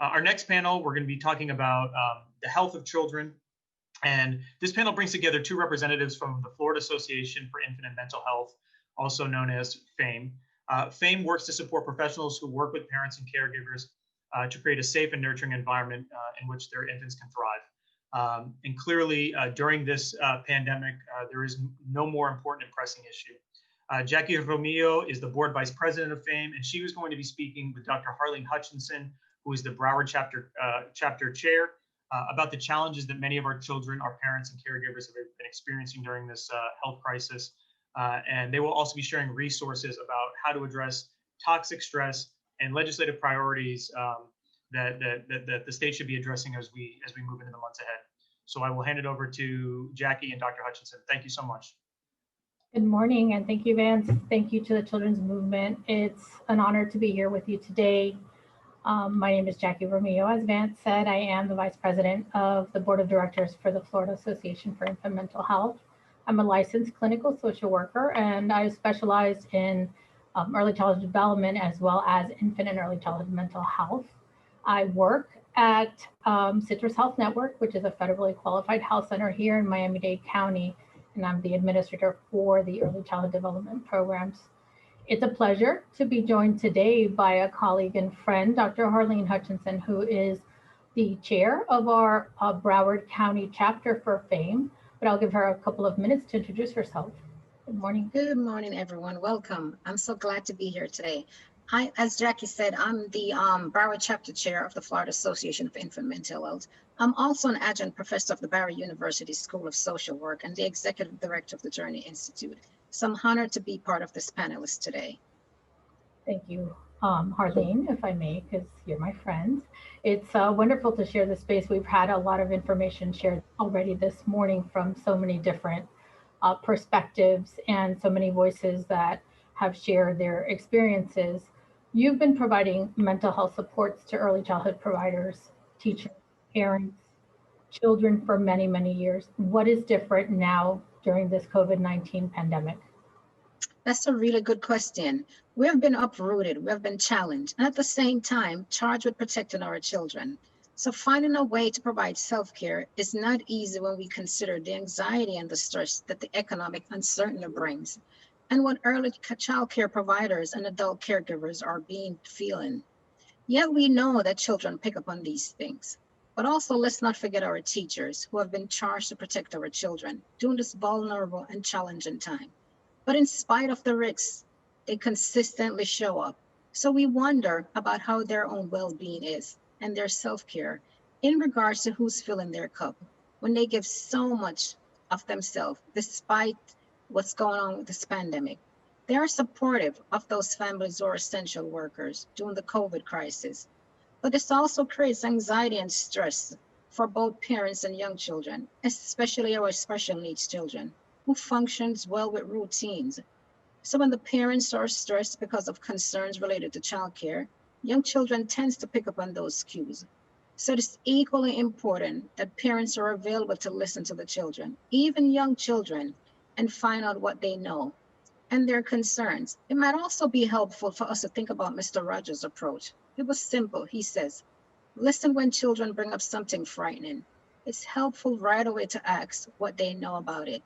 Our next panel, we're going to be talking about the health of children. And this panel brings together two representatives from the Florida Association for Infant and Mental Health, also known as FAIMH. FAIMH works to support professionals who work with parents and caregivers to create a safe and nurturing environment in which their infants can thrive. And clearly, during this pandemic, there is no more important and pressing issue. Jackie Romillo is the board vice president of FAIMH, and she was going to be speaking with Dr. Harleen Hutchinson, who is the Broward Chapter Chair, about the challenges that many of our children, our parents, and caregivers have been experiencing during this health crisis. And they will also be sharing resources about how to address toxic stress and legislative priorities that the state should be addressing as we move into the months ahead. So I will hand it over to Jackie and Dr. Hutchinson. Thank you so much. Good morning, and thank you, Vance. Thank you to the Children's Movement. It's an honor to be here with you today. My name is Jackie Romillo. As Vance said, I am the Vice President of the Board of Directors for the Florida Association for Infant Mental Health. I'm a licensed clinical social worker, and I specialize in early childhood development as well as infant and early childhood mental health. I work at Citrus Health Network, which is a federally qualified health center here in Miami-Dade County, and I'm the administrator for the early childhood development programs. It's a pleasure to be joined today by a colleague and friend, Dr. Harleen Hutchinson, who is the chair of our Broward County chapter for FAIMH, but I'll give her a couple of minutes to introduce herself. Good morning. Good morning, everyone. Welcome. I'm so glad to be here today. As Jackie said, I'm the Broward Chapter Chair of the Florida Association for Infant Mental Health. I'm also an adjunct professor of the Broward University School of Social Work and the executive director of the Journey Institute. So I'm honored to be part of this panelist today. Thank you, Harleen, if I may, because you're my friend. It's wonderful to share this space. We've had a lot of information shared already this morning from so many different perspectives and so many voices that have shared their experiences. You've been providing mental health supports to early childhood providers, teachers, parents, children for many, many years. What is different now during this COVID-19 pandemic? That's a really good question. We have been uprooted, we have been challenged, and at the same time, charged with protecting our children. So finding a way to provide self-care is not easy when we consider the anxiety and the stress that the economic uncertainty brings, and what early child care providers and adult caregivers are feeling. Yet we know that children pick up on these things. But also, let's not forget our teachers who have been charged to protect our children during this vulnerable and challenging time. But in spite of the risks, they consistently show up. So we wonder about how their own well-being is and their self-care in regards to who's filling their cup when they give so much of themselves despite what's going on with this pandemic. They are supportive of those families who are essential workers during the COVID crisis. But this also creates anxiety and stress for both parents and young children, especially our special needs children, who functions well with routines. So when the parents are stressed because of concerns related to childcare, young children tends to pick up on those cues. So it's equally important that parents are available to listen to the children, even young children, and find out what they know and their concerns. It might also be helpful for us to think about Mr. Rogers' approach. It was simple. He says, listen when children bring up something frightening. It's helpful right away to ask what they know about it.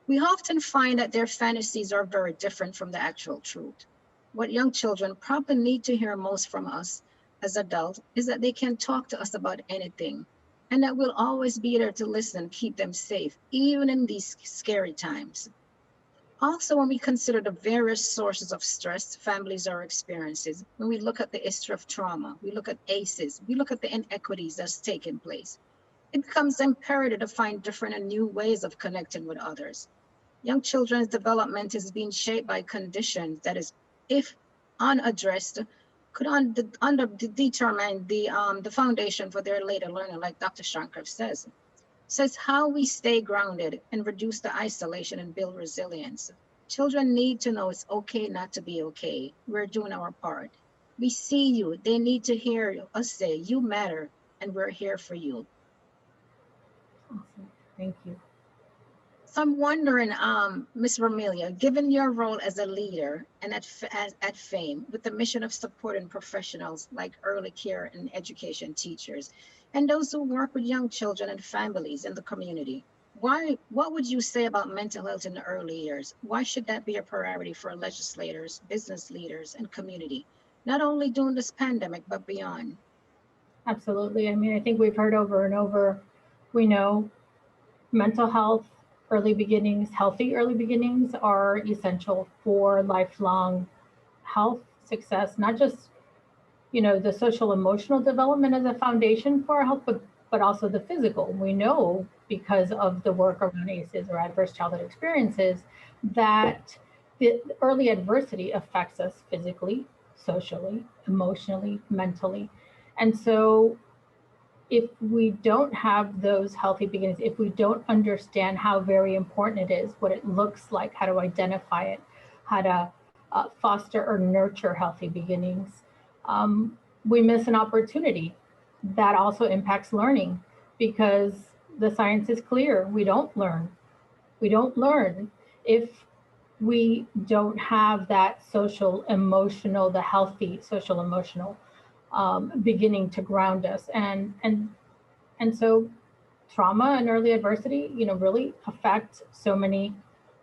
We often find that their fantasies are very different from the actual truth. What young children probably need to hear most from us as adults is that they can talk to us about anything, and that we'll always be there to listen and keep them safe, even in these scary times. Also, when we consider the various sources of stress families are experiencing, when we look at the history of trauma, we look at ACEs, we look at the inequities that's taken place, it becomes imperative to find different and new ways of connecting with others. Young children's development is being shaped by conditions that is, if unaddressed, could determine the foundation for their later learning, like Dr. Shankar says. Says how we stay grounded and reduce the isolation and build resilience. Children need to know it's okay not to be okay. We're doing our part. We see you. They need to hear us say, you matter, and we're here for you. Awesome. Thank you. So I'm wondering, Ms. Romillo, given your role as a leader and at FAIMH with the mission of supporting professionals like early care and education teachers, and those who work with young children and families in the community, what would you say about mental health in the early years? Why should that be a priority for legislators, business leaders, and community, not only during this pandemic, but beyond? Absolutely. I mean, I think we've heard over and over, we know mental health, early beginnings, healthy early beginnings are essential for lifelong health success, not just, the social emotional development as a foundation for our health, but also the physical. We know because of the work around ACEs or adverse childhood experiences that the early adversity affects us physically, socially, emotionally, mentally. And so if we don't have those healthy beginnings, if we don't understand how very important it is, what it looks like, how to identify it, how to foster or nurture healthy beginnings, we miss an opportunity. That also impacts learning because the science is clear. We don't learn. We don't learn if we don't have that social emotional, the healthy social emotional beginning to ground us. And so trauma and early adversity, really affect so many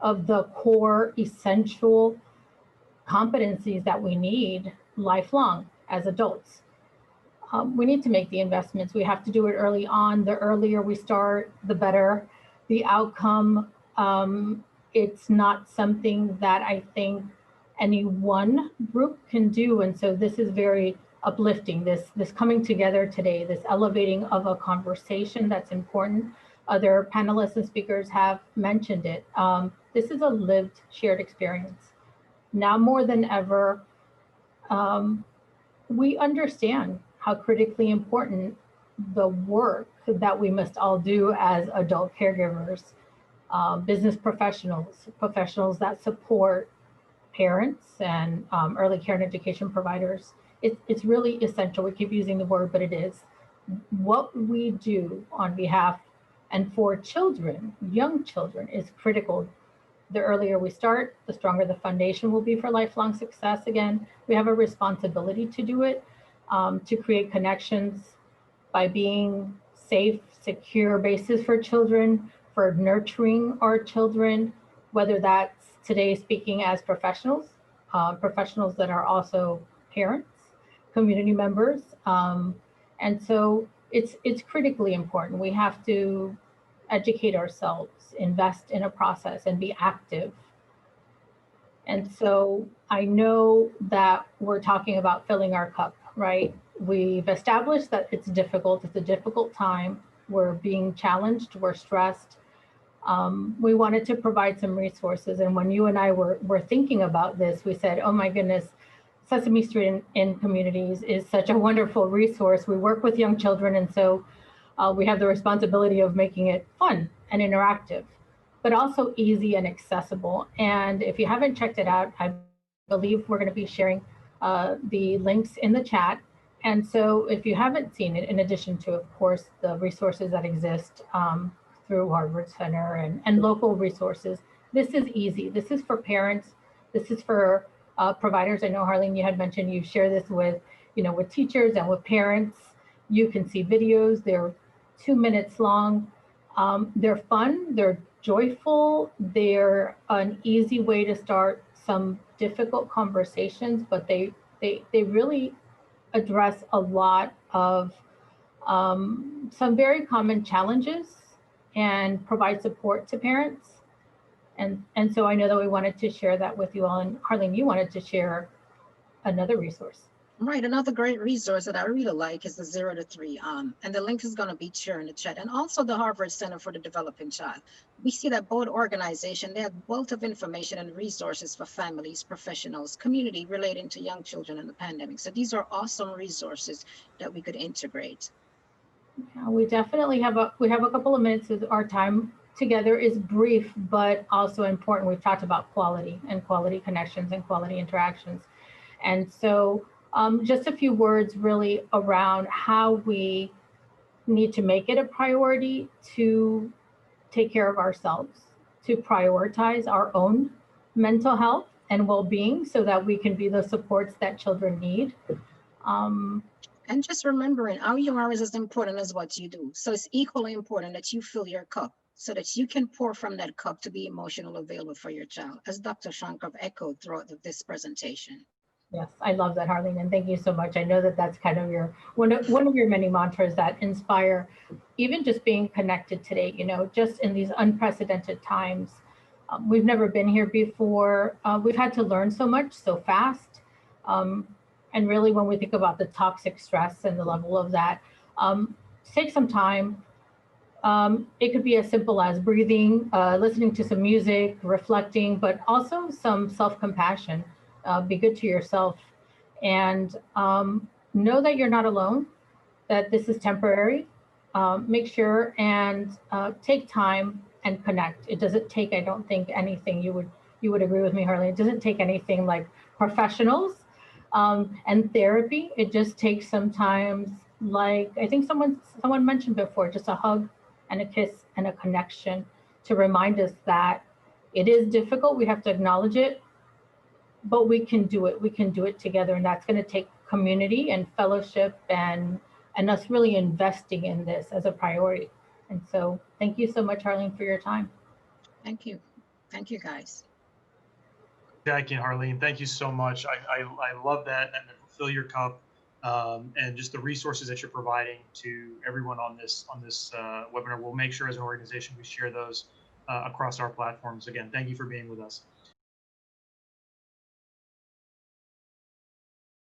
of the core essential competencies that we need lifelong as adults. We need to make the investments. We have to do it early on. The earlier we start, the better the outcome. It's not something that I think any one group can do. And so this is very uplifting, this coming together today, this elevating of a conversation that's important. Other panelists and speakers have mentioned it. This is a lived, shared experience. Now more than ever, we understand how critically important the work that we must all do as adult caregivers, business professionals that support parents and early care and education providers. It's really essential. We keep using the word, but it is. What we do on behalf and for children, young children, is critical. The earlier we start, the stronger the foundation will be for lifelong success. Again, we have a responsibility to do it, to create connections by being safe, secure bases for children, for nurturing our children, whether that's today speaking as professionals, professionals that are also parents, community members. And so it's critically important. We have to educate ourselves, invest in a process, and be active. And so I know that we're talking about filling our cup, right? We've established that it's difficult. It's a difficult time. We're being challenged. We're stressed. We wanted to provide some resources. And when you and I were thinking about this, we said, oh my goodness, Sesame Street in Communities is such a wonderful resource. We work with young children, and so we have the responsibility of making it fun and interactive, but also easy and accessible. And if you haven't checked it out, I believe we're going to be sharing the links in the chat. And so if you haven't seen it, in addition to, of course, the resources that exist through Harvard Center and local resources, this is easy. This is for parents. This is for providers. I know, Harleen, you had mentioned you share this with, with teachers and with parents. You can see videos. They're 2 minutes long. They're fun. They're joyful. They're an easy way to start some difficult conversations, but they really address a lot of some very common challenges and provide support to parents. And so I know that we wanted to share that with you all. And Harleen, you wanted to share another resource. Right, another great resource that I really like is the 0 to 3, and the link is going to be shared in the chat, and also the Harvard Center for the Developing Child. We see that both organizations, they have a wealth of information and resources for families, professionals, community relating to young children in the pandemic. So these are awesome resources that we could integrate. Yeah, we definitely have a couple of minutes. Our time together is brief, but also important. We've talked about quality and quality connections and quality interactions. And so just a few words really around how we need to make it a priority to take care of ourselves, to prioritize our own mental health and well-being so that we can be the supports that children need. And just remembering how you are is as important as what you do. So it's equally important that you fill your cup so that you can pour from that cup to be emotionally available for your child, as Dr. Shankar echoed throughout this presentation. Yes, I love that, Harleen, and thank you so much. I know that that's kind of your one of your many mantras that inspire, even just being connected today. You know, just in these unprecedented times, we've never been here before. We've had to learn so much so fast, and really, when we think about the toxic stress and the level of that, take some time. It could be as simple as breathing, listening to some music, reflecting, but also some self-compassion. Be good to yourself, and know that you're not alone, that this is temporary. Make sure and take time and connect. It doesn't take, I don't think, anything. You would agree with me, Harleen. It doesn't take anything like professionals and therapy. It just takes sometimes, like I think someone mentioned before, just a hug and a kiss and a connection to remind us that it is difficult. We have to acknowledge it, but we can do it. We can do it together, and that's going to take community and fellowship and us really investing in this as a priority. And so, thank you so much, Harleen, for your time. Thank you. Thank you, guys. Jackie and Harleen, thank you so much. I love that, and fill your cup, and just the resources that you're providing to everyone on this webinar. We'll make sure as an organization we share those across our platforms. Again, thank you for being with us.